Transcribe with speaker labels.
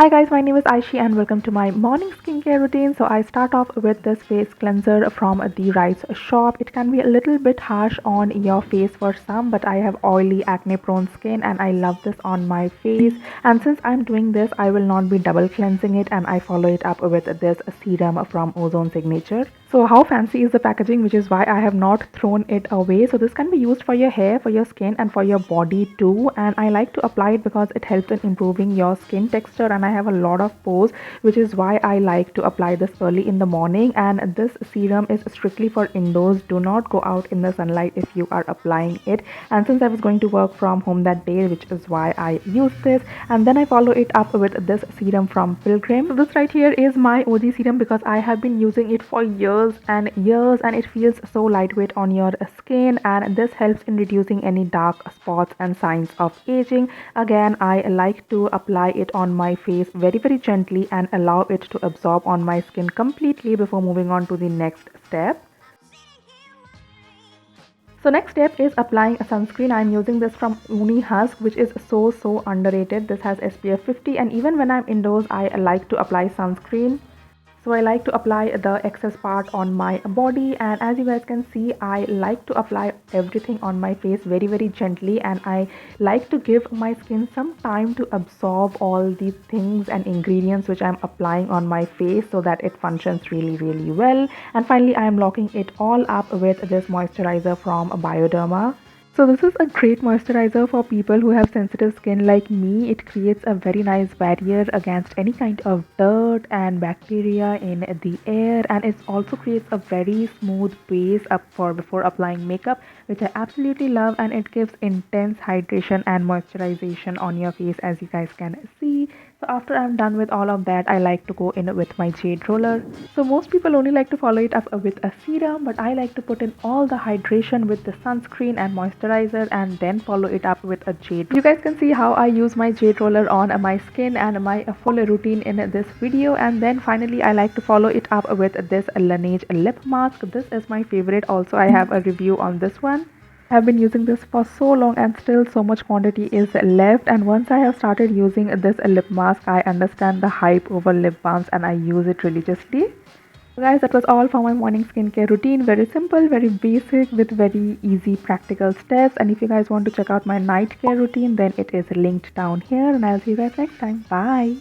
Speaker 1: Hi guys, my name is Ayashee and welcome to my morning skincare routine. So I start off with this face cleanser from the Rice shop. It can be a little bit harsh on your face for some, but I have oily acne prone skin and I love this on my face. And since I'm doing this, I will not be double cleansing it and I follow it up with this serum from Ozone Signature. So how fancy is the packaging, which is why I have not thrown it away. So this can be used for your hair, for your skin and for your body too. And I like to apply it because it helps in improving your skin texture and I have a lot of pores, which is why I like to apply this early in the morning. And this serum is strictly for indoors. Do not go out in the sunlight if you are applying it. And since I was going to work from home that day, which is why I use this, and then I follow it up with this serum from Pilgrim. So this right here is my OG serum because I have been using it for years and it feels so lightweight on your skin, and this helps in reducing any dark spots and signs of aging. Again, I like to apply it on my face very gently and allow it to absorb on my skin completely before moving on to the next step. So next step is applying a sunscreen. I'm using this from Uni Husk, which is so underrated. This has SPF 50 and even when I'm indoors I like to apply sunscreen. So I like to apply the excess part on my body, and as you guys can see, I like to apply everything on my face very gently, and I like to give my skin some time to absorb all the things and ingredients which I'm applying on my face so that it functions really well. And finally I am locking it all up with this moisturizer from Bioderma. So this is a great moisturizer for people who have sensitive skin like me. It creates a very nice barrier against any kind of dirt and bacteria in the air, and it also creates a very smooth base up for before applying makeup, which I absolutely love, and it gives intense hydration and moisturization on your face, as you guys can see. So after I'm done with all of that, I like to go in with my jade roller. So most people only like to follow it up with a serum, but I like to put in all the hydration with the sunscreen and moisturizer and then follow it up with a jade. You guys can see how I use my jade roller on my skin and my full routine in this video. And then finally I like to follow it up with this Laneige lip mask. This is my favorite. Also I have a review on this one. Have been using this for so long and still so much quantity is left, and once I have started using this lip mask, I understand the hype over lip balms and I use it religiously. So guys, that was all for my morning skincare routine. Very simple, very basic with very easy practical steps. And if you guys want to check out my night care routine, then it is linked down here, and I'll see you guys next time. Bye.